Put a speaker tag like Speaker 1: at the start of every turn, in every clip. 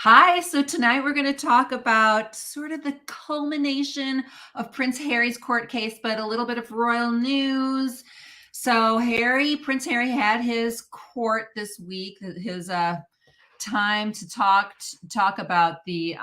Speaker 1: Hi, so tonight we're going to talk about sort of the culmination of Prince Harry's court case, but a little bit of royal news. So Prince Harry had his court this week, his time to talk about the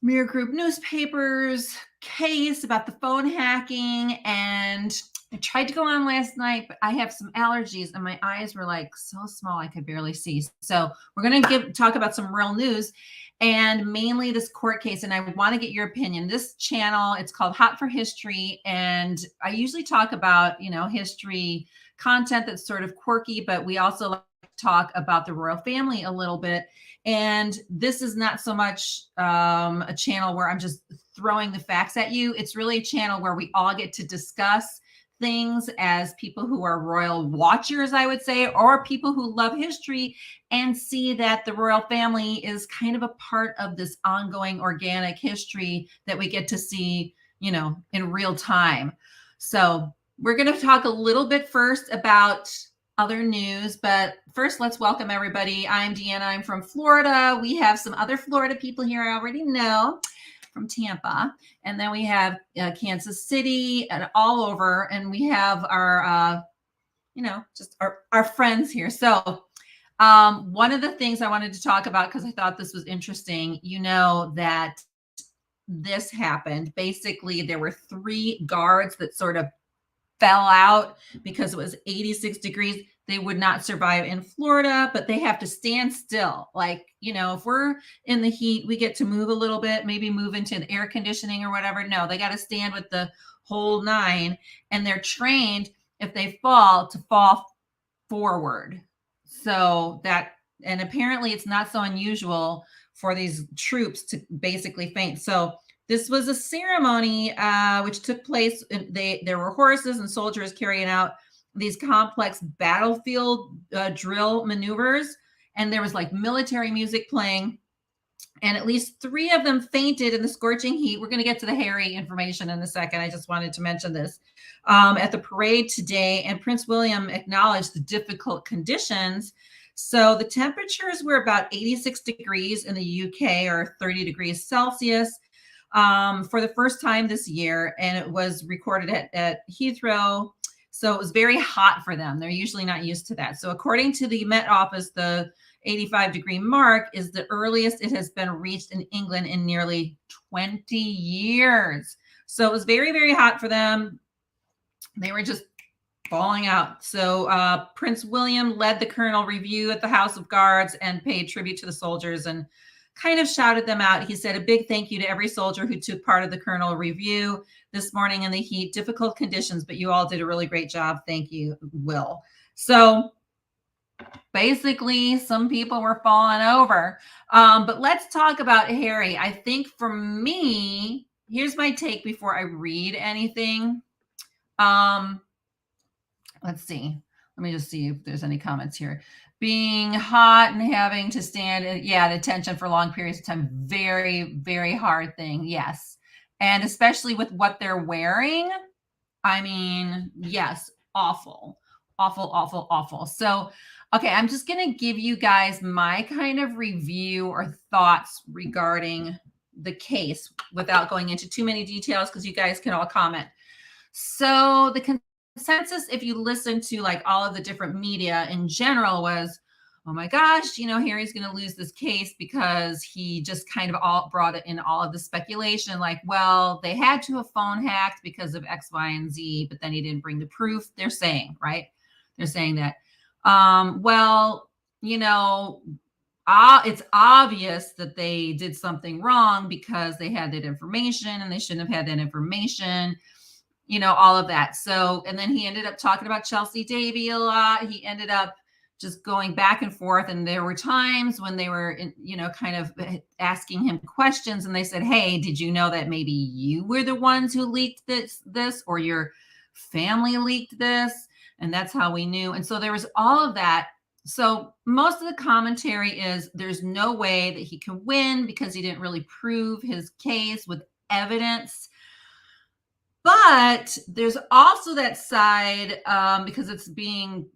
Speaker 1: Mirror Group newspapers case about the phone hacking. And I tried to go on last night, but I have some allergies and my eyes were like so small I could barely see. So we're going to talk about some real news and mainly this court case. And I want to get your opinion. This channel, it's called Hot for History. And I usually talk about, history content that's sort of quirky, but we also like to talk about the royal family a little bit. And this is not so much a channel where I'm just throwing the facts at you. It's really a channel where we all get to discuss things as people who are royal watchers, I would say, or people who love history and see that the royal family is kind of a part of this ongoing organic history that we get to see, in real time. So we're going to talk a little bit first about other news, but first let's welcome everybody. I'm Deanna. I'm from Florida. We have some other Florida people here I already know from Tampa, and then we have Kansas City and all over, and we have our just our friends here. So one of the things I wanted to talk about, because I thought this was interesting, that this happened. Basically, there were 3 guards that sort of fell out because it was 86 degrees. They would not survive in Florida, but they have to stand still. Like, if we're in the heat, we get to move a little bit, maybe move into the air conditioning or whatever. No, they got to stand with the whole 9, and they're trained, if they fall, to fall forward. So and apparently it's not so unusual for these troops to basically faint. So this was a ceremony which took place. There were horses and soldiers carrying out these complex battlefield drill maneuvers, and there was like military music playing, and at least 3 of them fainted in the scorching heat. We're going to get to the Harry information in a second. I just wanted to mention this at the parade today, and Prince William acknowledged the difficult conditions. So the temperatures were about 86 degrees in the UK, or 30 degrees Celsius. For the first time this year, and it was recorded at Heathrow. So it was very hot for them. They're usually not used to that. So according to the Met Office, the 85-degree mark is the earliest it has been reached in England in nearly 20 years. So it was very, very hot for them. They were just falling out. So Prince William led the Colonel Review at the House of Guards and paid tribute to the soldiers and kind of shouted them out. He said, "A big thank you to every soldier who took part of the Colonel Review this morning in the heat, difficult conditions, but you all did a really great job. Thank you, Will." So basically, some people were falling over. But let's talk about Harry. I think for me, here's my take before I read anything. Let's see. Let me just see if there's any comments here. Being hot and having to stand at attention for long periods of time. Very, very hard thing. Yes. And especially with what they're wearing. I mean, yes, awful, awful, awful, awful. So, okay, I'm just going to give you guys my kind of review or thoughts regarding the case without going into too many details, because you guys can all comment. So the consensus, if you listen to like all of the different media in general, was, oh my gosh, Harry's going to lose this case because he just kind of all brought it in all of the speculation. Like, well, they had to have phone hacked because of X, Y, and Z, but then he didn't bring the proof. They're saying, right? They're saying that, it's obvious that they did something wrong because they had that information and they shouldn't have had that information. All of that. So, and then he ended up talking about Chelsea Davy a lot. He ended up just going back and forth. And there were times when they were, kind of asking him questions, and they said, "Hey, did you know that maybe you were the ones who leaked this, or your family leaked this?" And that's how we knew. And so there was all of that. So most of the commentary is there's no way that he can win because he didn't really prove his case with evidence. But there's also that side, because it's being,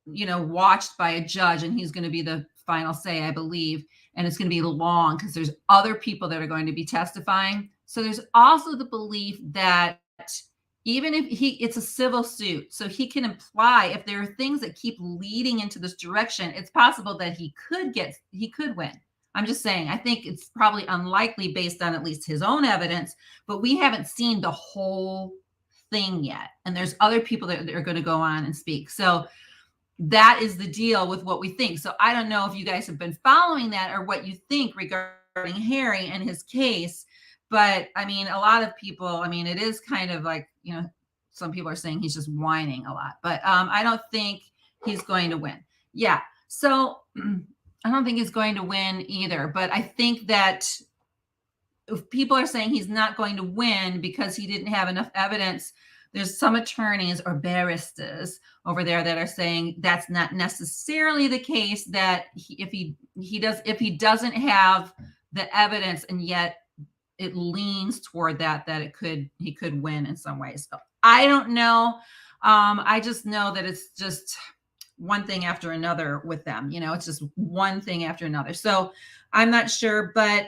Speaker 1: watched by a judge, and he's going to be the final say, I believe, and it's going to be long because there's other people that are going to be testifying. So there's also the belief that even if it's a civil suit, so he can imply if there are things that keep leading into this direction, it's possible that he could win. I'm just saying, I think it's probably unlikely based on at least his own evidence, but we haven't seen the whole thing yet. And there's other people that are going to go on and speak. So that is the deal with what we think. So I don't know if you guys have been following that or what you think regarding Harry and his case. But I mean, a lot of people, I mean, it is kind of like, you know, some people are saying he's just whining a lot, but I don't think he's going to win. Yeah. So I don't think he's going to win either, but I think that if people are saying he's not going to win because he didn't have enough evidence, there's some attorneys or barristers over there that are saying that's not necessarily the case, that if he doesn't have the evidence and yet it leans toward that he could win in some ways. So I don't know. I just know that it's just one thing after another with them. You know, it's just one thing after another. So I'm not sure, but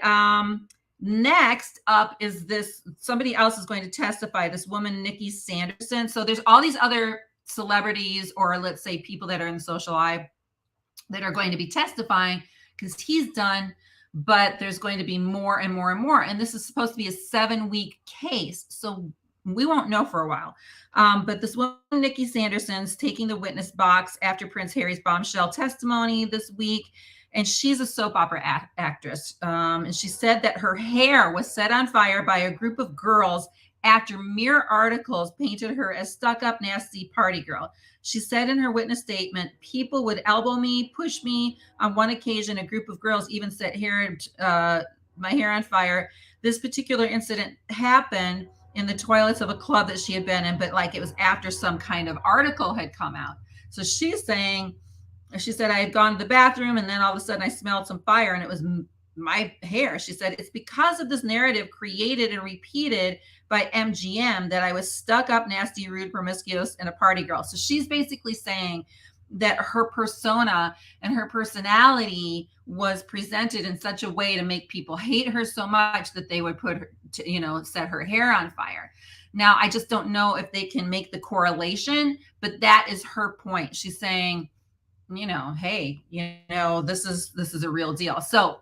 Speaker 1: next up is somebody else is going to testify, this woman, Nikki Sanderson. So there's all these other celebrities, or let's say people that are in the social eye, that are going to be testifying because he's done, but there's going to be more and more and more. And this is supposed to be a 7-week case. So we won't know for a while. But this woman, Nikki Sanderson's taking the witness box after Prince Harry's bombshell testimony this week. And she's a soap opera actress. And she said that her hair was set on fire by a group of girls after Mirror articles painted her as stuck-up, nasty party girl. She said in her witness statement, people would elbow me, push me. On one occasion, a group of girls even set my hair on fire. This particular incident happened in the toilets of a club that she had been in, but like it was after some kind of article had come out. So she's saying, she said, I had gone to the bathroom and then all of a sudden I smelled some fire and it was my hair. She said, it's because of this narrative created and repeated by MGN that I was stuck up, nasty, rude, promiscuous, and a party girl. So she's basically saying that her persona and her personality was presented in such a way to make people hate her so much that they would put her to, you know, set her hair on fire. Now, I just don't know if they can make the correlation, but that is her point. She's saying, you know, hey, you know, this is a real deal. So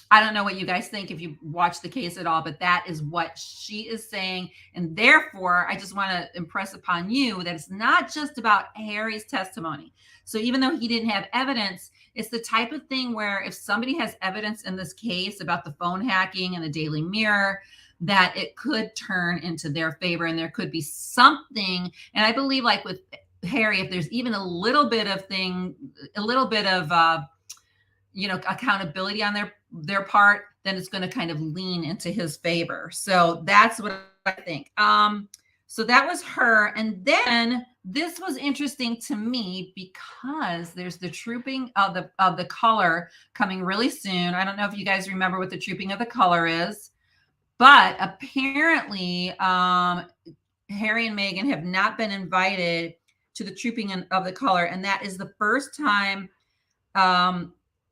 Speaker 1: I don't know what you guys think if you watch the case at all, but that is what she is saying. And therefore, I just want to impress upon you that it's not just about Harry's testimony. So even though he didn't have evidence, it's the type of thing where if somebody has evidence in this case about the phone hacking and the Daily Mirror, that it could turn into their favor and there could be something. And I believe like with Harry, if there's even a little bit of you know, accountability on their part, then it's going to kind of lean into his favor. So that's what I think. So that was her. And then this was interesting to me because there's the trooping of the color coming really soon. I don't know if you guys remember what the trooping of the color is, but apparently Harry and Meghan have not been invited to the trooping of the color. And that is the first time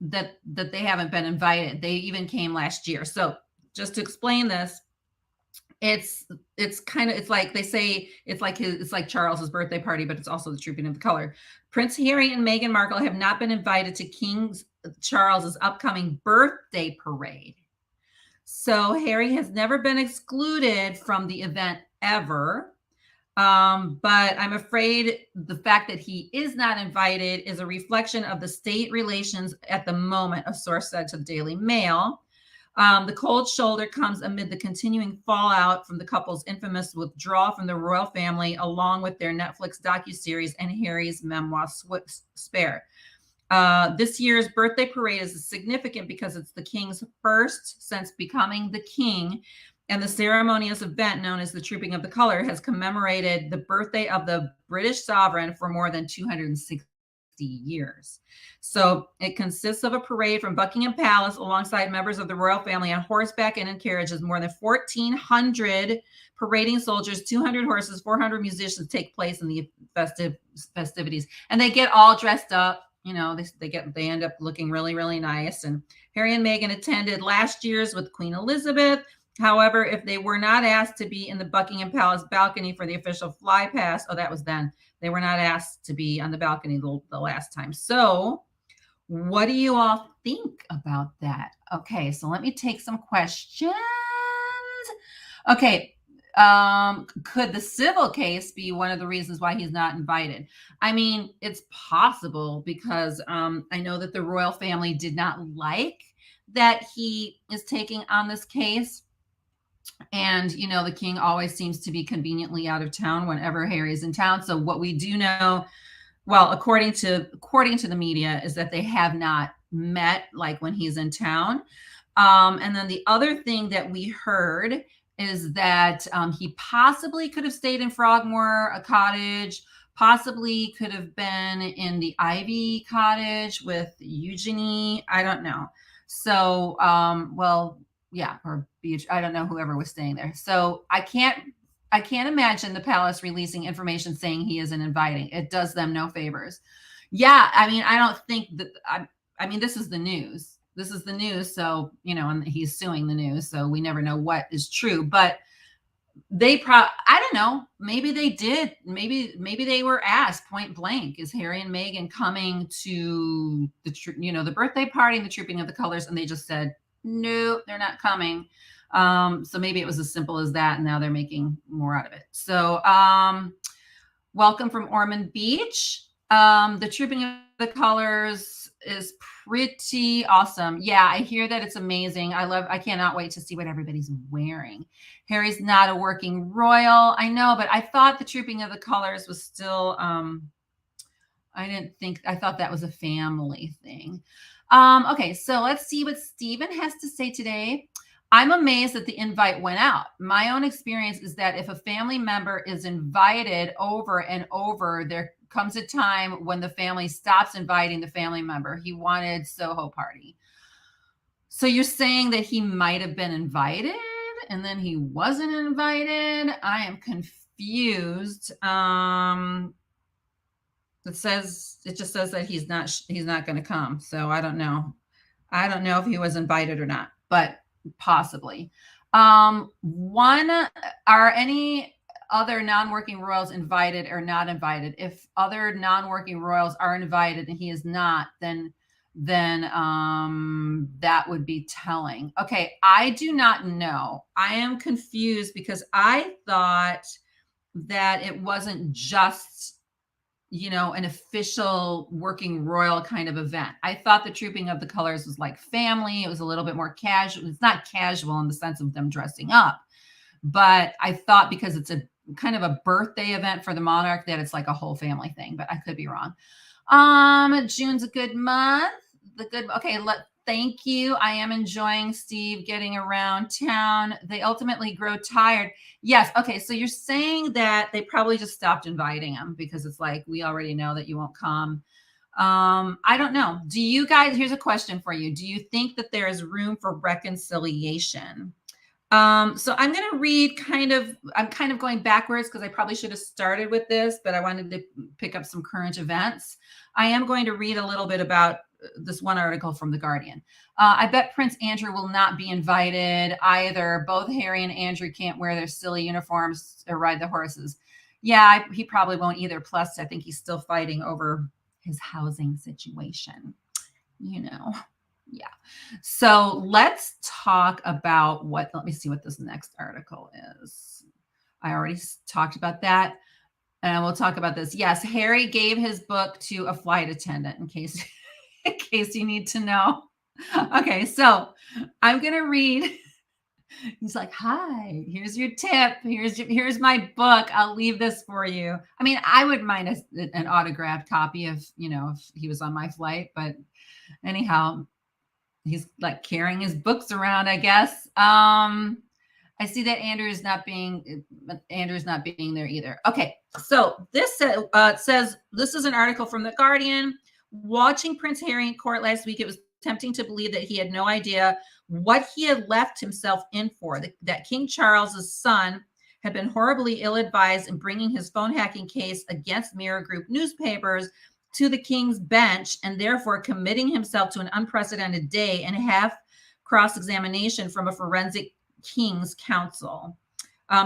Speaker 1: that they haven't been invited. They even came last year. So just to explain this, it's like they say it's like Charles's birthday party, but it's also the trooping of the color. Prince Harry and Meghan Markle have not been invited to King Charles's upcoming birthday parade. So Harry has never been excluded from the event ever. But I'm afraid the fact that he is not invited is a reflection of the state relations at the moment, a source said to the Daily Mail. The cold shoulder comes amid the continuing fallout from the couple's infamous withdrawal from the royal family, along with their Netflix docuseries and Harry's memoir, Spare. This year's birthday parade is significant because it's the king's first since becoming the king. And the ceremonious event known as the Trooping of the Color has commemorated the birthday of the British sovereign for more than 260 years. So it consists of a parade from Buckingham Palace alongside members of the royal family on horseback and in carriages. More than 1,400 parading soldiers, 200 horses, 400 musicians take place in the festivities. And they get all dressed up, you know, they end up looking really, really nice. And Harry and Meghan attended last year's with Queen Elizabeth. However, if they were not asked to be in the Buckingham Palace balcony for the official fly pass, oh, that was then. They were not asked to be on the balcony the last time. So what do you all think about that? Okay, so let me take some questions. Okay, could the civil case be one of the reasons why he's not invited? I mean, it's possible because I know that the royal family did not like that he is taking on this case. And, you know, the king always seems to be conveniently out of town whenever Harry's in town. So what we do know, well, according to the media, is that they have not met like when he's in town. And then the other thing that we heard is that he possibly could have stayed in Frogmore, a cottage, possibly could have been in the Ivy cottage with Eugenie. I don't know. So, well, yeah, or beach. I don't know whoever was staying there. So I can't imagine the palace releasing information saying he isn't inviting. It does them no favors. Yeah, I mean, I don't think that. I mean, this is the news. This is the news. So, you know, and he's suing the news. So we never know what is true. But I don't know. Maybe they did. Maybe they were asked point blank, is Harry and Meghan coming to the birthday party and the Trooping of the Colors? And they just said, no, they're not coming. So maybe it was as simple as that. And now they're making more out of it. So welcome from Ormond Beach. The Trooping of the Colors is pretty awesome. Yeah, I hear that it's amazing. I cannot wait to see what everybody's wearing. Harry's not a working royal. I know, but I thought the Trooping of the Colors was still, I thought that was a family thing. Okay, so let's see what Stephen has to say today. I'm amazed that the invite went out. My own experience is that if a family member is invited over and over, there comes a time when the family stops inviting the family member. He wanted Soho party. So you're saying that he might have been invited and then he wasn't invited? I am confused. It just says that he's not going to come. So I don't know. I don't know if he was invited or not, but possibly. Are any other non-working royals invited or not invited? If other non-working royals are invited and he is not, then that would be telling. Okay, I do not know. I am confused because I thought that it wasn't just, you know, an official working royal kind of event. I thought the Trooping of the Colors was like family. It was a little bit more casual. It's not casual in the sense of them dressing up, but I thought because it's a kind of a birthday event for the monarch that it's like a whole family thing, but I could be wrong. June's a good month. Thank you. I am enjoying Steve getting around town. They ultimately grow tired. Yes. Okay. So you're saying that they probably just stopped inviting him because it's like, we already know that you won't come. I don't know. Do you guys, here's a question for you. Do you think that there is room for reconciliation? So I'm going to read I'm kind of going backwards because I probably should have started with this, but I wanted to pick up some current events. I am going to read a little bit about this one article from The Guardian. I bet Prince Andrew will not be invited either. Both Harry and Andrew can't wear their silly uniforms or ride the horses. Yeah, he probably won't either. Plus, I think he's still fighting over his housing situation, you know. Yeah. So let's talk about let me see what this next article is. I already talked about that. And we'll talk about this. Yes, Harry gave his book to a flight attendant in case you need to know. Okay, so I'm going to read. He's like, hi, here's your tip. Here's my book. I'll leave this for you. I mean, I wouldn't mind an autographed copy if he was on my flight. But anyhow, he's like carrying his books around, I guess. I see that Andrew's not being there either. Okay, so this says, this is an article from The Guardian. Watching Prince Harry in court last week, it was tempting to believe that he had no idea what he had left himself in for, that King Charles's son had been horribly ill-advised in bringing his phone hacking case against Mirror Group newspapers to the king's bench and therefore committing himself to an unprecedented day and half cross-examination from a forensic king's counsel.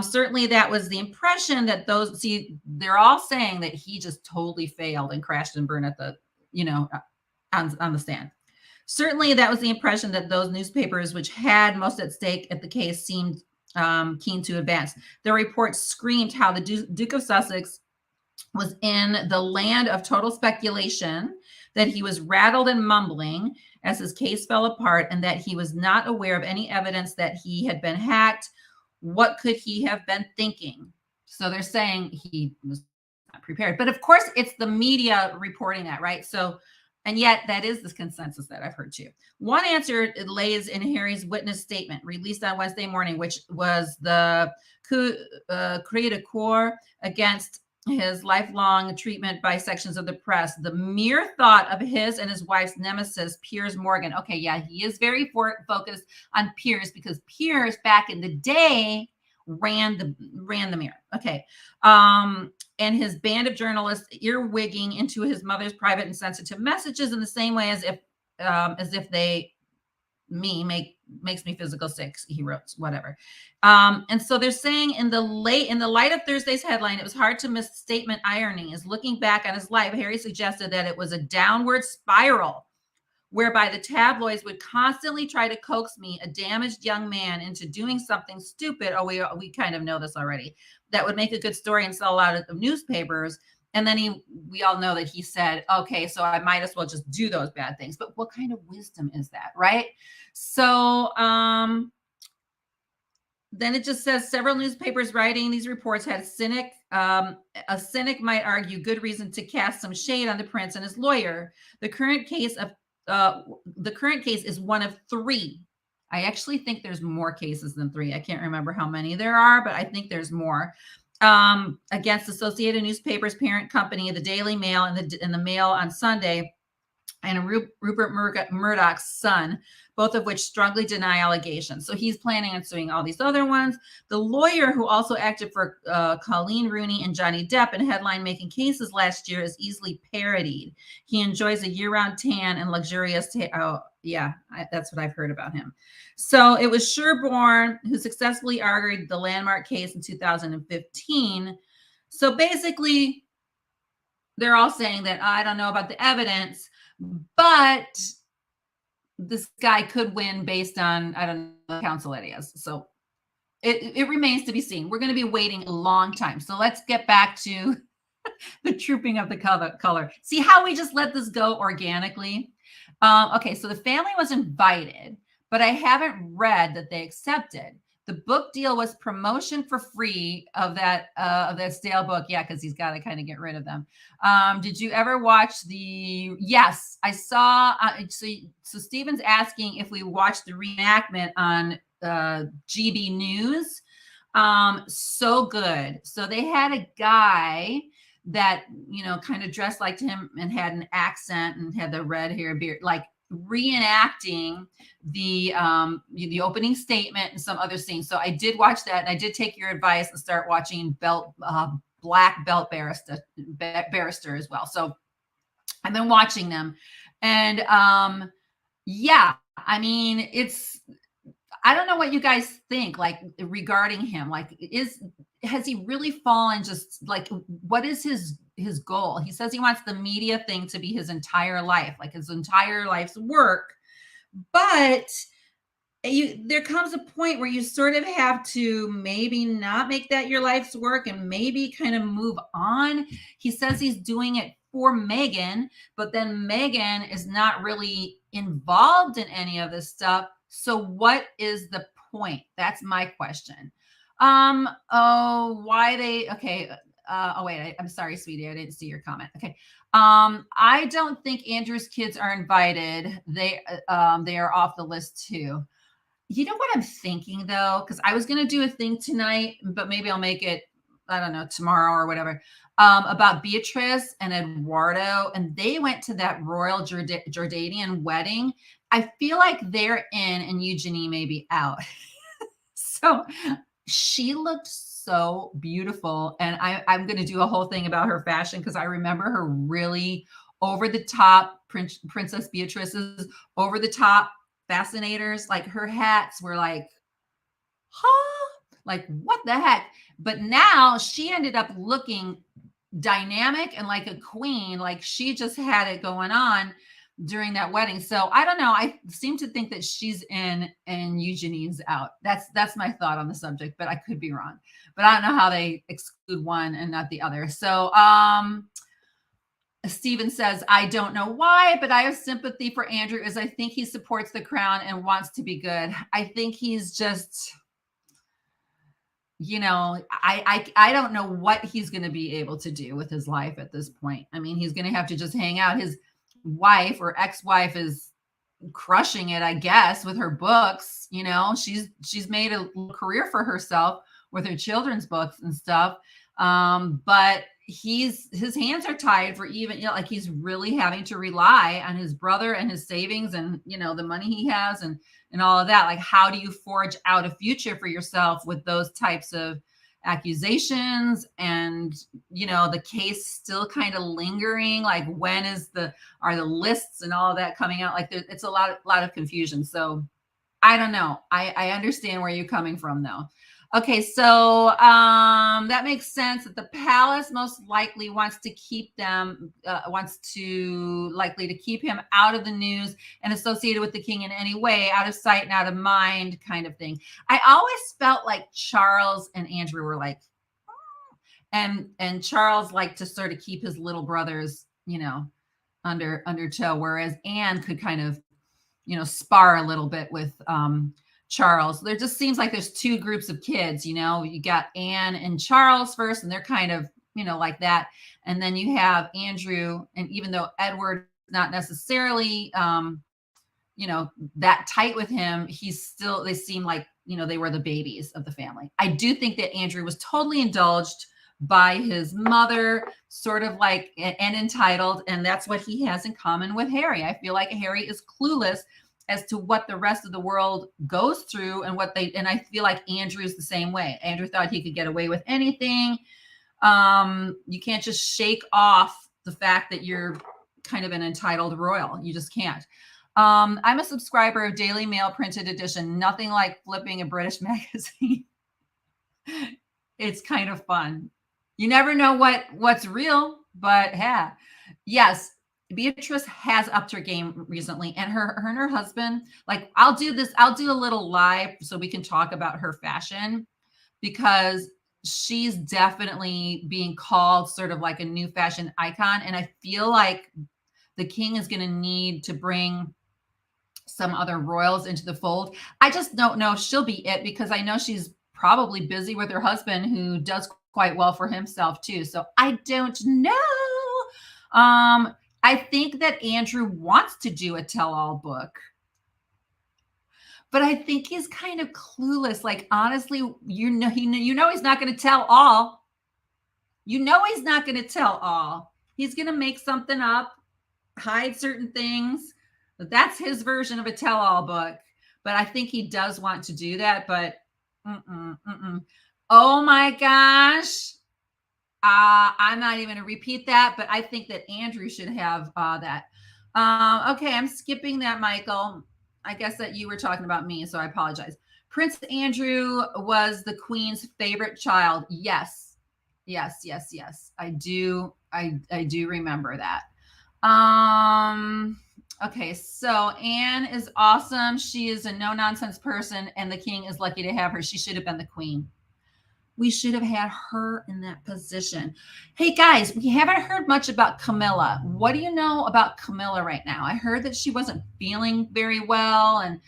Speaker 1: Certainly that was the impression that those, see, they're all saying that he just totally failed and crashed and burned at the, on the stand. Certainly that was the impression that those newspapers, which had most at stake at the case, seemed keen to advance. The report screamed how the Duke of Sussex was in the land of total speculation, that he was rattled and mumbling as his case fell apart, and that he was not aware of any evidence that he had been hacked. What could he have been thinking? So they're saying he was not prepared. But of course, it's the media reporting that, right? So, and yet that is the consensus that I've heard too. One answer lays in Harry's witness statement released on Wednesday morning, which was the cri de coeur against his lifelong treatment by sections of the press. The mere thought of his and his wife's nemesis, Piers Morgan. Okay, yeah, he is very focused on Piers because Piers back in the day ran the Mirror. Okay. And his band of journalists earwigging into his mother's private and sensitive messages in the same way as if they makes me physical sick, he wrote, whatever. And so they're saying in the light of Thursday's headline, it was hard to miss statement irony. As looking back on his life, Harry suggested that it was a downward spiral whereby the tabloids would constantly try to coax me, a damaged young man, into doing something stupid. Oh, we kind of know this already. That would make a good story and sell a lot of newspapers. And then we all know that he said, okay, so I might as well just do those bad things. But what kind of wisdom is that, right? So then it just says several newspapers writing these reports had a cynic might argue good reason to cast some shade on the prince and his lawyer. The current case is one of three. I actually think there's more cases than three. I can't remember how many there are, but I think there's more. Against Associated Newspapers' parent company, the Daily Mail and the Mail on Sunday, and Rupert Murdoch's son, both of which strongly deny allegations. So he's planning on suing all these other ones. The lawyer who also acted for Colleen Rooney and Johnny Depp in headline-making cases last year is easily parodied. He enjoys a year-round tan and luxurious that's what I've heard about him. So it was Sherborne who successfully argued the landmark case in 2015. So basically, they're all saying that I don't know about the evidence, but this guy could win based on, I don't know, the counsel that he has. So it remains to be seen. We're going to be waiting a long time. So let's get back to the trooping of the color. See how we just let this go organically? Okay, so the family was invited, but I haven't read that they accepted. The book deal was promotion for free of that stale book. Yeah, because he's got to kind of get rid of them. Did you ever watch yes, I saw. So Stephen's asking if we watched the reenactment on GB News. So good. So they had a guy that, kind of dressed like him and had an accent and had the red hair, beard, like reenacting the opening statement and some other scenes. So I did watch that, and I did take your advice and start watching Black Belt Barrister as well. So I've been watching them, and yeah, I mean, I don't know what you guys think, like, regarding him. Like, has he really fallen? Just like, what is his goal? He says he wants the media thing to be his entire life, like his entire life's work. But there comes a point where you sort of have to maybe not make that your life's work and maybe kind of move on. He says he's doing it for Meghan, but then Meghan is not really involved in any of this stuff. So what is the point? That's my question. Okay. Wait, I'm sorry, sweetie. I didn't see your comment. Okay. I don't think Andrew's kids are invited. They are off the list too. You know what I'm thinking though? Because I was going to do a thing tonight, but maybe I'll make it, I don't know, tomorrow or whatever, about Beatrice and Eduardo. And they went to that royal Jordanian wedding. I feel like they're in and Eugenie may be out. So she looked so beautiful. And I'm going to do a whole thing about her fashion because I remember her really over the top Princess Beatrice's over the top fascinators. Like her hats were like, huh? Like what the heck? But now she ended up looking dynamic and like a queen. Like she just had it going on during that wedding. So I don't know. I seem to think that she's in and Eugenie's out. That's my thought on the subject, but I could be wrong. But I don't know how they exclude one and not the other. So Steven says, I don't know why, but I have sympathy for Andrew as I think he supports the crown and wants to be good. I think he's just, you know, I don't know what he's going to be able to do with his life at this point. I mean, he's going to have to just hang out. His wife or ex-wife is crushing it, I guess, with her books. You know, she's made a career for herself with her children's books and stuff. But his hands are tied for even, you know, like he's really having to rely on his brother and his savings and, you know, the money he has and all of that. Like, how do you forge out a future for yourself with those types of accusations and, you know, the case still kind of lingering? Like, when are the lists and all of that coming out? Like, it's a lot of confusion. So I don't know. I understand where you're coming from though. Okay, so that makes sense that the palace most likely wants to keep him out of the news and associated with the king in any way, out of sight and out of mind kind of thing. I always felt like Charles and Andrew were like, and Charles liked to sort of keep his little brothers, you know, under tow, whereas Anne could kind of, you know, spar a little bit with Charles. There just seems like there's two groups of kids, you know, you got Anne and Charles first, and they're kind of, you know, like that. And then you have Andrew, and even though Edward not necessarily, you know, that tight with him, they seem like, you know, they were the babies of the family. I do think that Andrew was totally indulged by his mother, sort of like, and entitled, and that's what he has in common with Harry. I feel like Harry is clueless as to what the rest of the world goes through and I feel like Andrew's the same way. Andrew thought he could get away with anything. You can't just shake off the fact that you're kind of an entitled royal. You just can't. I'm a subscriber of Daily Mail printed edition. Nothing like flipping a British magazine. It's kind of fun. You never know what's real, but yeah. Yes, Beatrice has upped her game recently, and her husband, like, I'll do a little live so we can talk about her fashion, because she's definitely being called sort of like a new fashion icon. And I feel like the king is going to need to bring some other royals into the fold. I just don't know if she'll be it, because I know she's probably busy with her husband, who does quite well for himself too. So I don't know. I think that Andrew wants to do a tell-all book, but I think he's kind of clueless. Like, honestly, you know he's not going to tell all. You know he's not going to tell all. He's going to make something up, hide certain things. But that's his version of a tell-all book. But I think he does want to do that. But oh my gosh. I'm not even going to repeat that, but I think that Andrew should have that. Okay, I'm skipping that, Michael. I guess that you were talking about me, so I apologize. Prince Andrew was the Queen's favorite child. Yes. I do remember that. Okay, so Anne is awesome. She is a no-nonsense person, and the king is lucky to have her. She should have been the queen. We should have had her in that position. Hey, guys, we haven't heard much about Camilla. What do you know about Camilla right now? I heard that she wasn't feeling very well and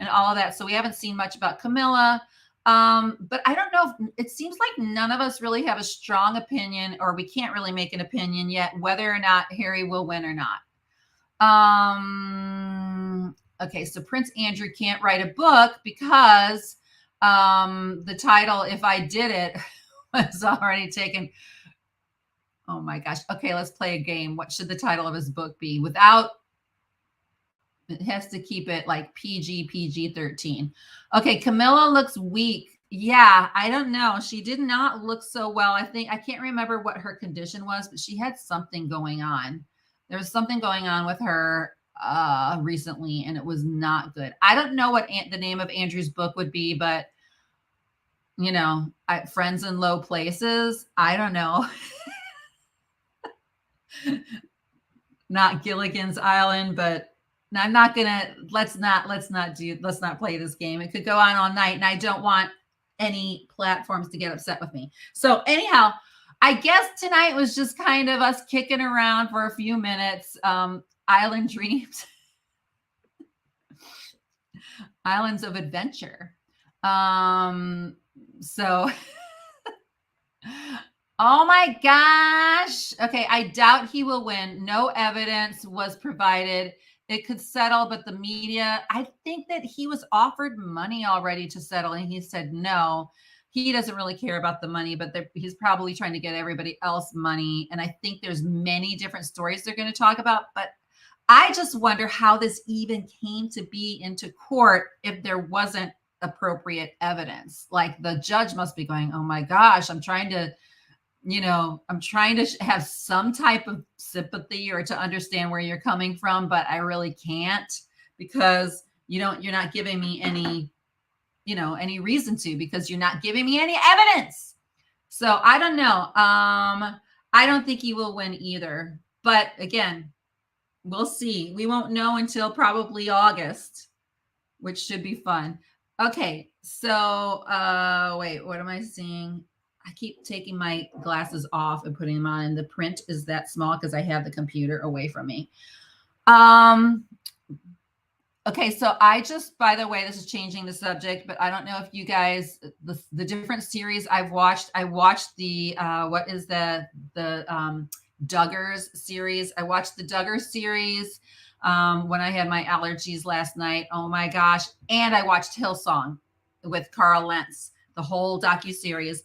Speaker 1: all of that. So we haven't seen much about Camilla. But I don't know. It seems like none of us really have a strong opinion, or we can't really make an opinion yet, whether or not Harry will win or not. Okay, so Prince Andrew can't write a book because the title, If I Did It, was already taken. Oh my gosh. Okay, let's play a game. What should the title of his book be? It has to keep it like PG-13. Okay, Camilla looks weak. Yeah, I don't know. She did not look so well. I can't remember what her condition was, but she had something going on. There was something going on with her recently, and it was not good. I don't know what the name of Andrew's book would be, but you know, Friends in Low Places. I don't know. Not Gilligan's Island, but I'm not gonna. Let's not play this game. It could go on all night, and I don't want any platforms to get upset with me. So anyhow, I guess tonight was just kind of us kicking around for a few minutes. Island dreams, islands of adventure. So, oh my gosh. Okay, I doubt he will win. No evidence was provided. It could settle, but the media, I think that he was offered money already to settle, and he said no. He doesn't really care about the money, but he's probably trying to get everybody else money. And I think there's many different stories they're going to talk about, but I just wonder how this even came to be into court if there wasn't appropriate evidence. Like the judge must be going, oh my gosh, I'm trying to have some type of sympathy or to understand where you're coming from, but I really can't because you're not giving me any reason to, because you're not giving me any evidence. So I don't know. I don't think he will win either, but again, we'll see. We won't know until probably August, which should be fun. Okay. So, wait, what am I seeing? I keep taking my glasses off and putting them on, and the print is that small because I have the computer away from me. Okay, so I just, by the way, this is changing the subject, but I don't know if you guys, the different series I've watched. I watched the what is the Duggars series. I watched the Duggars series when I had my allergies last night. Oh my gosh! And I watched Hillsong with Carl Lentz, the whole docuseries.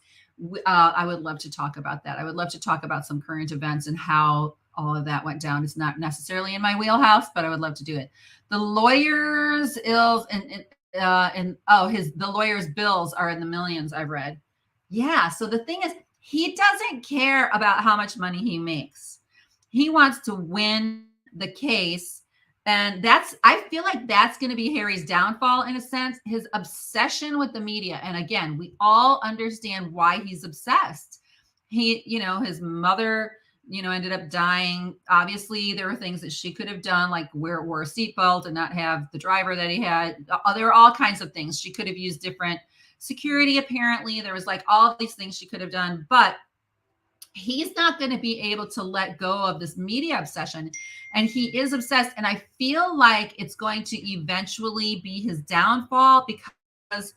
Speaker 1: I would love to talk about that. I would love to talk about some current events and how all of that went down. It's not necessarily in my wheelhouse, but I would love to do it. The lawyer's ills the lawyer's bills are in the millions, I've read. Yeah. So the thing is, he doesn't care about how much money he makes. He wants to win the case. And I feel like that's going to be Harry's downfall in a sense, his obsession with the media. And again, we all understand why he's obsessed. His mother, ended up dying. Obviously, there were things that she could have done, like wore a seatbelt and not have the driver that he had. There were all kinds of things. She could have used different security, apparently. There was like all of these things she could have done, but he's not going to be able to let go of this media obsession. And he is obsessed. And I feel like it's going to eventually be his downfall, because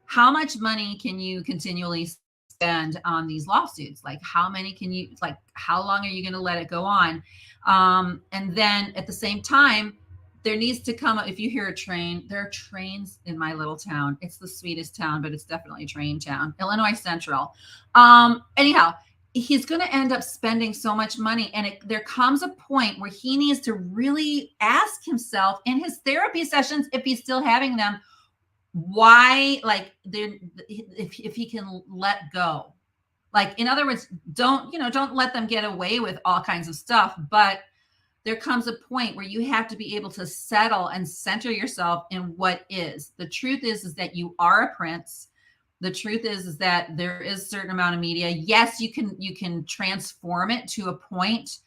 Speaker 1: how much money can you continually spend on these lawsuits? Like how long are you going to let it go on? And then at the same time, there needs to come, if you hear a train, there are trains in my little town. It's the sweetest town, but it's definitely a train town, Illinois Central. Anyhow, he's going to end up spending so much money. And there comes a point where he needs to really ask himself in his therapy sessions, if he's still having them, why, if he can let go. Like, in other words, don't let them get away with all kinds of stuff. But there comes a point where you have to be able to settle and center yourself in what is. The truth is that you are a prince. The truth is that there is a certain amount of media. Yes, you can transform it to a point,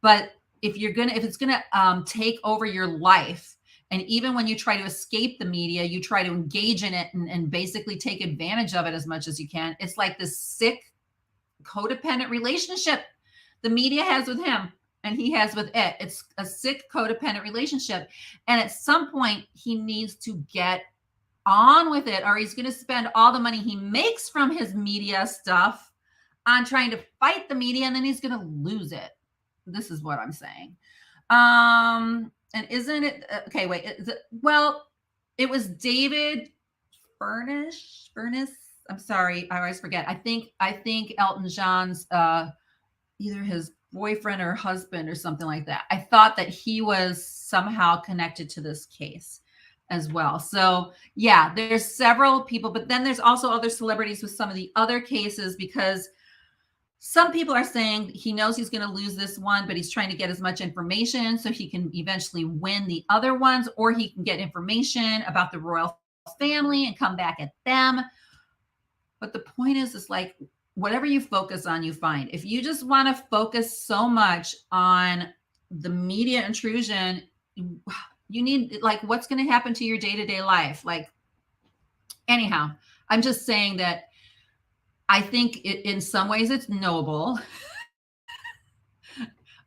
Speaker 1: but if it's gonna take over your life, and even when you try to escape the media, you try to engage in it and basically take advantage of it as much as you can. It's like this sick, codependent relationship the media has with him and he has with it. It's a sick, codependent relationship, and at some point he needs to get on with it, or he's going to spend all the money he makes from his media stuff on trying to fight the media, and then he's going to lose it. This is what I'm saying. And isn't it okay? Wait, it was David Furnish. I'm sorry, I always forget. I think Elton John's either his boyfriend or husband or something like that. I thought that he was somehow connected to this case as well. So yeah, there's several people, but then there's also other celebrities with some of the other cases, because Some people are saying he knows he's going to lose this one, but he's trying to get as much information so he can eventually win the other ones, or he can get information about the royal family and come back at them. But the point is like, whatever you focus on, you find. If you just want to focus so much on the media intrusion, you need, like, what's going to happen to your day-to-day life? Like, anyhow, I'm just saying that I think in some ways it's noble.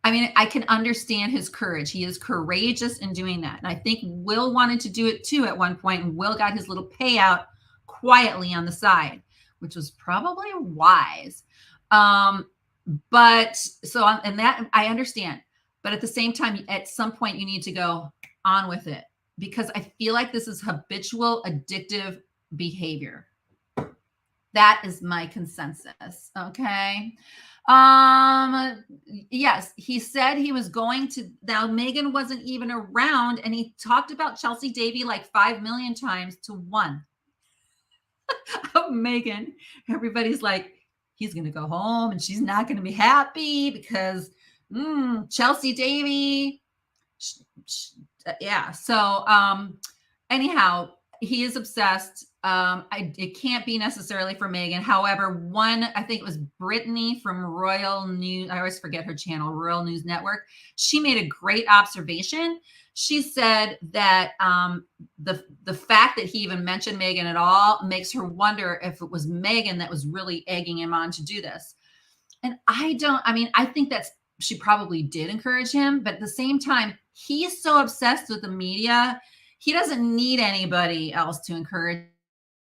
Speaker 1: I mean, I can understand his courage. He is courageous in doing that. And I think Will wanted to do it too at one point, and Will got his little payout quietly on the side, which was probably wise. But so, and that I understand. But at the same time, at some point, you need to go on with it, because I feel like this is habitual, addictive behavior. That is my consensus. Okay. Yes, he said he was going to. Now, Meghan wasn't even around, and he talked about Chelsea Davy like 5 million times to 1. Oh, Meghan. Everybody's like, he's going to go home and she's not going to be happy because Chelsea Davy. Yeah. So, anyhow, he is obsessed. It can't be necessarily for Meghan. However, I think it was Brittany from Royal News. I always forget her channel, Royal News Network. She made a great observation. She said that the fact that he even mentioned Meghan at all makes her wonder if it was Meghan that was really egging him on to do this. And I think she probably did encourage him, but at the same time, he's so obsessed with the media. He doesn't need anybody else to encourage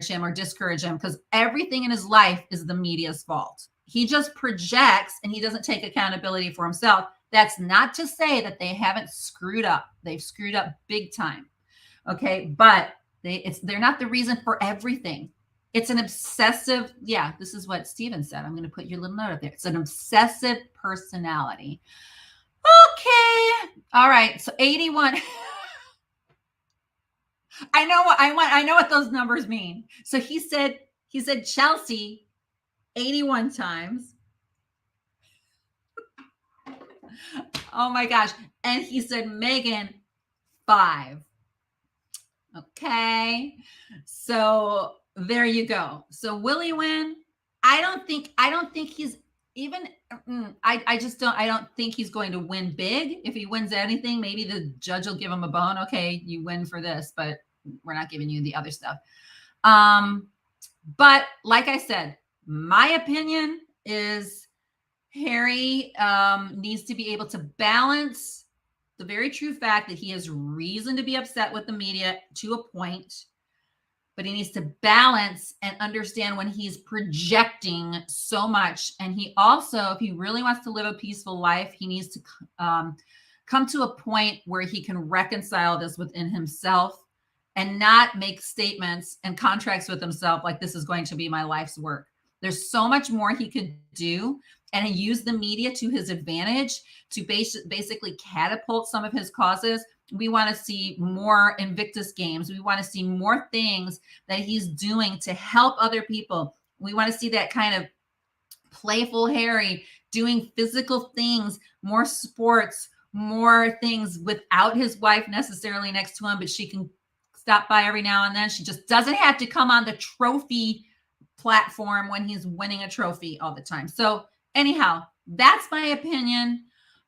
Speaker 1: him or discourage him, because everything in his life is the media's fault. He just projects and he doesn't take accountability for himself. That's not to say that they haven't screwed up. They've screwed up big time. Okay. But they're not the reason for everything. It's an obsessive. Yeah. This is what Steven said. I'm going to put your little note up there. It's an obsessive personality. Okay. All right. So 81. I know what those numbers mean. So he said Chelsea 81 times. Oh my gosh. And he said Meghan 5. Okay. So there you go. So will he win? I don't think he's even, I don't think he's going to win big. If he wins anything, maybe the judge will give him a bone. Okay, you win for this, but we're not giving you the other stuff. But like I said, my opinion is Harry needs to be able to balance the very true fact that he has reason to be upset with the media to a point, but he needs to balance and understand when he's projecting so much. And he also, if he really wants to live a peaceful life, he needs to come to a point where he can reconcile this within himself and not make statements and contracts with himself like this is going to be my life's work. There's so much more he could do, and use the media to his advantage to basically catapult some of his causes. We want to see more Invictus games. We want to see more things that he's doing to help other people. We want to see that kind of playful Harry doing physical things, more sports, more things without his wife necessarily next to him, but she can stop by every now and then. She just doesn't have to come on the trophy platform when he's winning a trophy all the time. So anyhow, that's my opinion.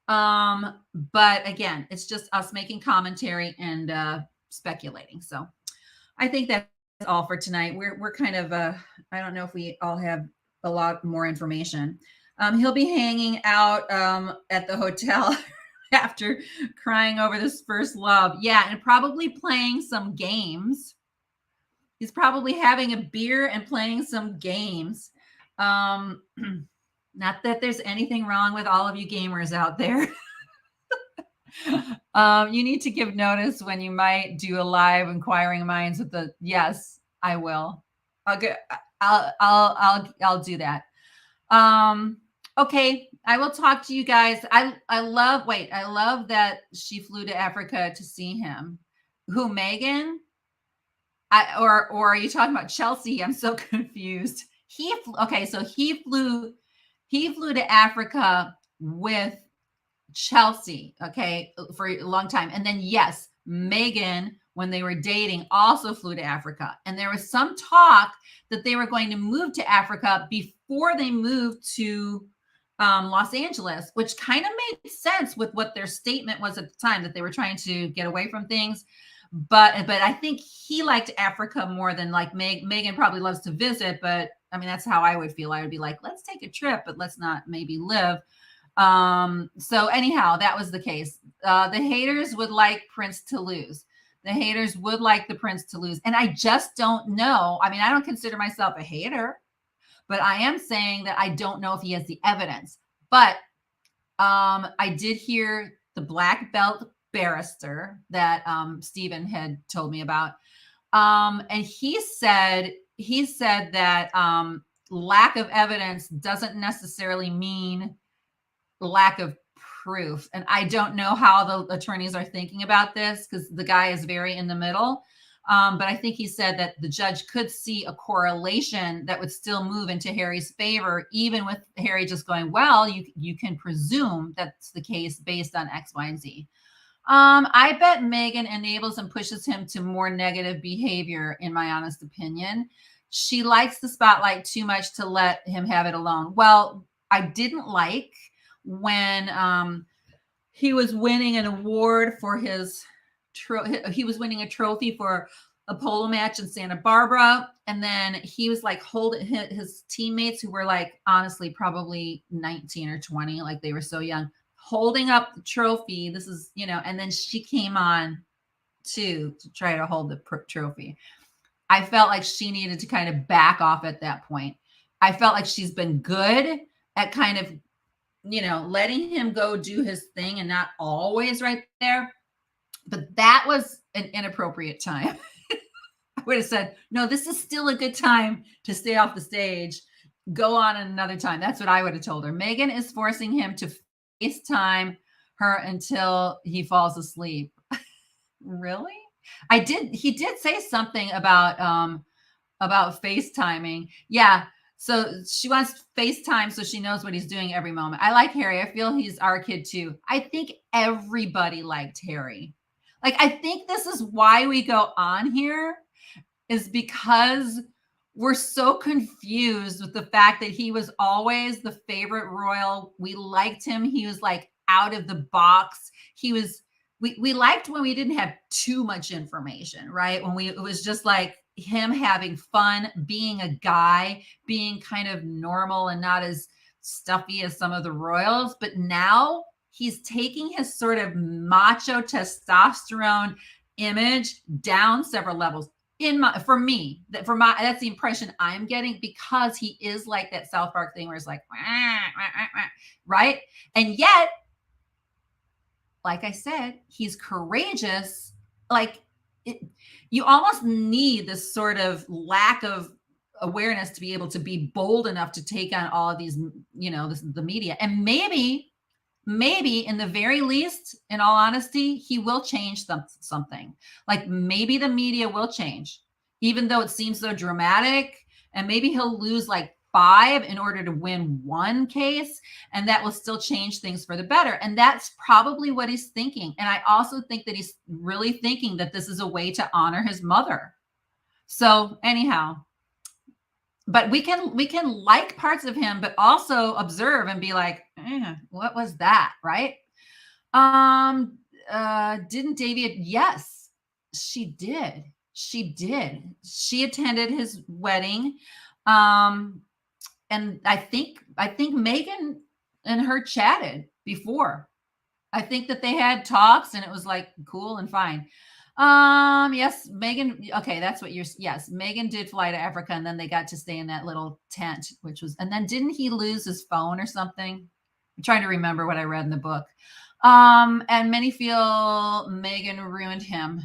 Speaker 1: But again, it's just us making commentary and speculating. So I think that's all for tonight. We're kind of I don't know if we all have a lot more information. He'll be hanging out at the hotel after crying over this first love. Yeah, and probably playing some games. He's probably having a beer and playing some games. Not that there's anything wrong with all of you gamers out there. You need to give notice when you might do a live inquiring minds with the, yes, I will. I'll do that. Okay. I will talk to you guys. I love that she flew to Africa to see him. Who, Meghan? Or are you talking about Chelsea? I'm so confused. So he flew he flew to Africa with Chelsea, okay, for a long time. And then, yes, Meghan, when they were dating, also flew to Africa. And there was some talk that they were going to move to Africa before they moved to Los Angeles, which kind of made sense with what their statement was at the time, that they were trying to get away from things. But I think he liked Africa more than like Meghan probably loves to visit. But I mean, that's how I would feel. I would be like, let's take a trip, but let's not maybe live. So anyhow, that was the case. The haters would like Prince to lose. The haters would like the prince to lose. And I just don't know. I mean, I don't consider myself a hater, but I am saying that I don't know if he has the evidence. But I did hear the black belt barrister that Stephen had told me about. And he said that lack of evidence doesn't necessarily mean lack of proof. And I don't know how the attorneys are thinking about this, because the guy is very in the middle. But I think he said that the judge could see a correlation that would still move into Harry's favor, even with Harry just going, well, you can presume that's the case based on X, Y, and Z. I bet Meghan enables and pushes him to more negative behavior, in my honest opinion. She likes the spotlight too much to let him have it alone. Well, I didn't like when he was winning an award for his he was winning a trophy for a polo match in Santa Barbara, and then he was like holding his teammates, who were like honestly probably 19 or 20, like they were so young, holding up the trophy. This is, and then she came on to try to hold the trophy. I felt like she needed to kind of back off at that point. I felt like she's been good at kind of, letting him go do his thing and not always right there. But that was an inappropriate time. I would have said, no, this is still a good time to stay off the stage. Go on another time. That's what I would have told her. Meghan is forcing him to FaceTime her until he falls asleep. Really? He did say something about FaceTiming. Yeah. So she wants FaceTime so she knows what he's doing every moment. I like Harry. I feel he's our kid too. I think everybody liked Harry. Like, I think this is why we go on here, is because we're so confused with the fact that he was always the favorite royal. We liked him. He was like out of the box. We liked when we didn't have too much information, right? It was just like him having fun, being a guy, being kind of normal and not as stuffy as some of the royals. But now he's taking his sort of macho testosterone image down several levels. That's the impression I'm getting, because he is like that South Park thing where it's like, right? And yet, like I said, he's courageous. Like, you almost need this sort of lack of awareness to be able to be bold enough to take on all of these, the media. And maybe in the very least, in all honesty, he will change something. Like, maybe the media will change, even though it seems so dramatic. And maybe he'll lose like 5 in order to win 1 case, and that will still change things for the better. And that's probably what he's thinking. And I also think that he's really thinking that this is a way to honor his mother. So anyhow, but we can like parts of him, but also observe and be like, what was that? Right? Didn't David? Yes, she did. She attended his wedding. And I think Meghan and her chatted before. I think that they had talks and it was like cool and fine. Yes, Meghan. Okay, that's what yes, Meghan did fly to Africa, and then they got to stay in that little tent, and then didn't he lose his phone or something? I'm trying to remember what I read in the book. And many feel Meghan ruined him.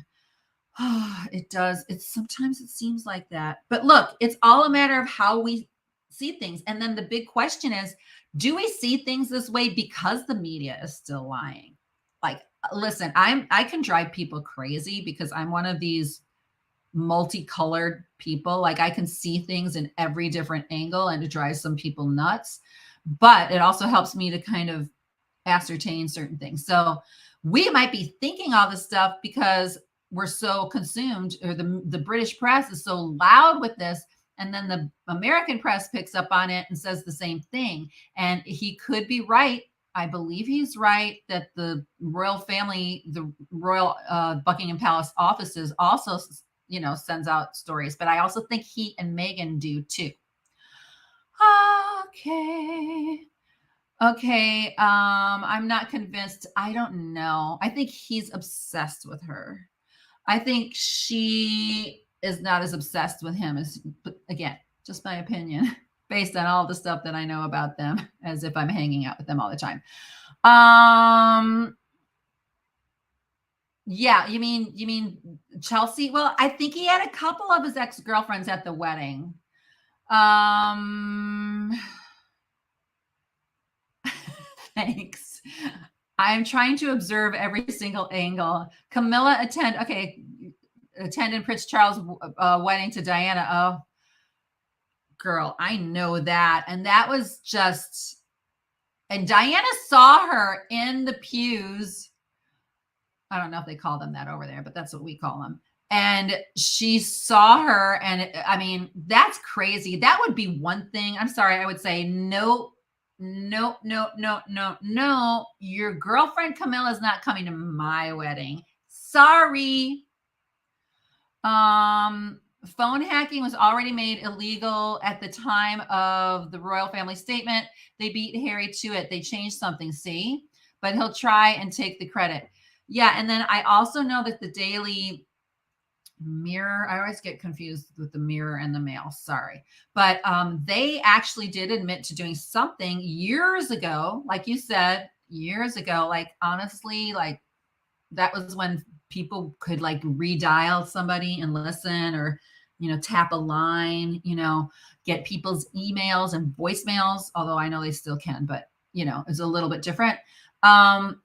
Speaker 1: It does. Sometimes it seems like that. But look, it's all a matter of how we see things. And then the big question is, do we see things this way because the media is still lying? Like, listen, I can drive people crazy because I'm one of these multicolored people. Like, I can see things in every different angle, and it drives some people nuts. but it also helps me to kind of ascertain certain things. So we might be thinking all this stuff because we're so consumed, or the British press is so loud with this. And then the American press picks up on it and says the same thing. And he could be right. I believe he's right that the royal family, the royal Buckingham Palace offices also, sends out stories. But I also think he and Meghan do too. Okay. I'm not convinced. I don't know. I think he's obsessed with her. I think she is not as obsessed with him as, but again, just my opinion based on all the stuff that I know about them, as if I'm hanging out with them all the time. Yeah, you mean Chelsea? Well, I think he had a couple of his ex-girlfriends at the wedding. Thanks. I'm trying to observe every single angle. Camilla attended Prince Charles' wedding to Diana. Oh, girl, I know that. And that was just, and Diana saw her in the pews. I don't know if they call them that over there, but that's what we call them. And she saw her, and I mean, that's crazy. That would be one thing. I'm sorry, I would say no. Your girlfriend Camilla is not coming to my wedding. Sorry. Phone hacking was already made illegal at the time of the royal family statement. They beat Harry to it. They changed something, see? But he'll try and take the credit. Yeah, and then I also know that the Daily Mirror, I always get confused with the Mirror and the Mail, sorry. But they actually did admit to doing something years ago, like you said, years ago, like honestly, like that was when people could like redial somebody and listen, or tap a line, get people's emails and voicemails, although I know they still can, but it's a little bit different.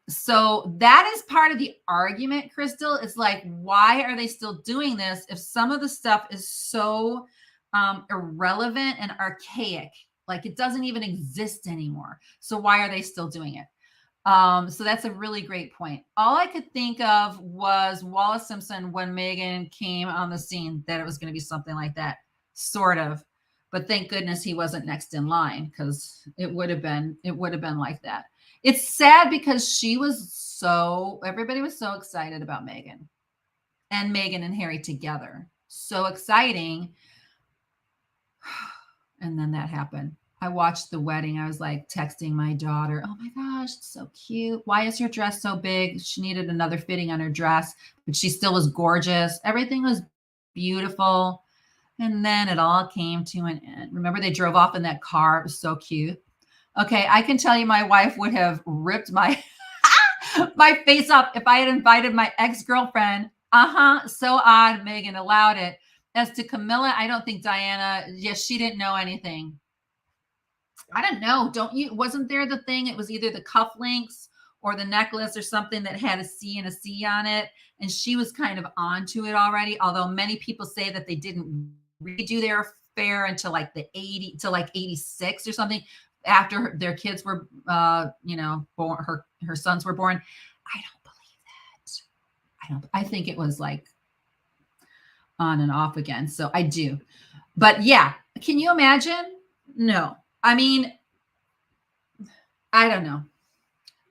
Speaker 1: So that is part of the argument, Crystal. It's like, why are they still doing this if some of the stuff is so irrelevant and archaic, like it doesn't even exist anymore? So why are they still doing it? So that's a really great point. All I could think of was Wallace Simpson when Meghan came on the scene, that it was going to be something like that, sort of. But thank goodness he wasn't next in line, because it would have been like that. It's sad because everybody was so excited about Meghan and Harry together. So exciting. And then that happened. I watched the wedding. I was like texting my daughter, oh my gosh, it's so cute. Why is her dress so big? She needed another fitting on her dress, but she still was gorgeous. Everything was beautiful. And then it all came to an end. Remember, they drove off in that car. It was so cute. Okay, I can tell you my wife would have ripped my my face off if I had invited my ex-girlfriend. So odd Meghan allowed it. As to Camilla, I don't think Diana, yes, she didn't know anything. I don't know. Wasn't there the thing? It was either the cufflinks or the necklace or something that had a C and a C on it. And she was kind of onto it already. Although many people say that they didn't redo their affair until like the 86 or something, after their kids were, born, her sons were born. I don't believe that. I think it was like on and off again. So I do. But yeah, can you imagine? No. I mean, I don't know.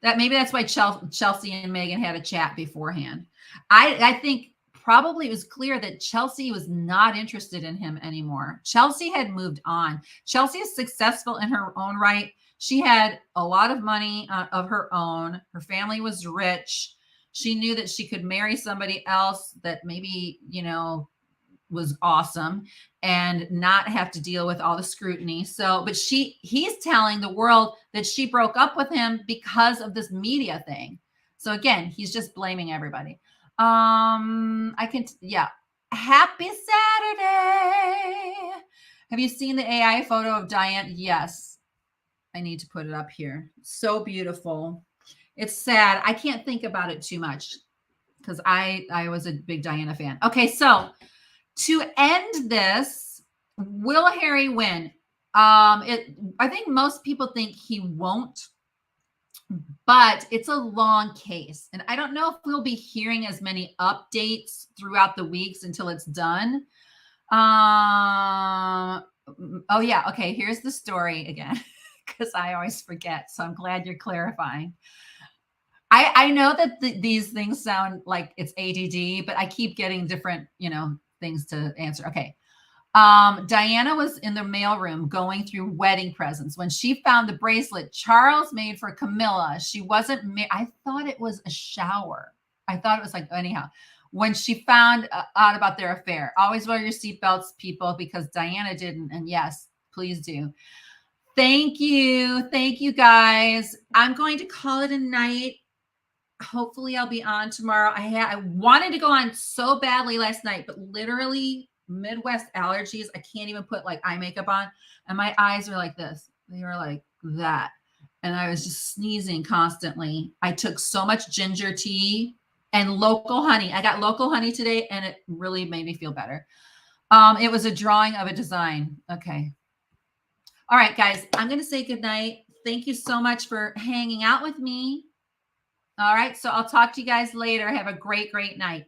Speaker 1: Maybe that's why Chelsea and Meghan had a chat beforehand. I think probably it was clear that Chelsea was not interested in him anymore. Chelsea had moved on. Chelsea is successful in her own right. She had a lot of money of her own. Her family was rich. She knew that she could marry somebody else that maybe, was awesome and not have to deal with all the scrutiny. So, but he's telling the world that she broke up with him because of this media thing. So again, he's just blaming everybody. Yeah. Happy Saturday. Have you seen the AI photo of Diane? Yes. I need to put it up here. So beautiful. It's sad. I can't think about it too much because I was a big Diana fan. Okay. So to end this, will Harry win? I think most people think he won't, but it's a long case. And I don't know if we'll be hearing as many updates throughout the weeks until it's done. Oh yeah. Okay. Here's the story again, because I always forget. So I'm glad you're clarifying. I know that these things sound like it's ADD, but I keep getting different, things to answer. Okay. Diana was in the mailroom going through wedding presents when she found the bracelet Charles made for Camilla. She wasn't, I thought it was a shower. I thought it was like, anyhow, when she found out about their affair. Always wear your seatbelts, people, because Diana didn't. And yes, please do. Thank you. Thank you, guys. I'm going to call it a night. Hopefully I'll be on tomorrow. I wanted to go on so badly last night, but literally Midwest allergies. I can't even put like eye makeup on. And my eyes are like this. They were like that. And I was just sneezing constantly. I took so much ginger tea and local honey. I got local honey today and it really made me feel better. It was a drawing of a design. Okay. All right, guys, I'm going to say goodnight. Thank you so much for hanging out with me. All right. So I'll talk to you guys later. Have a great, great night.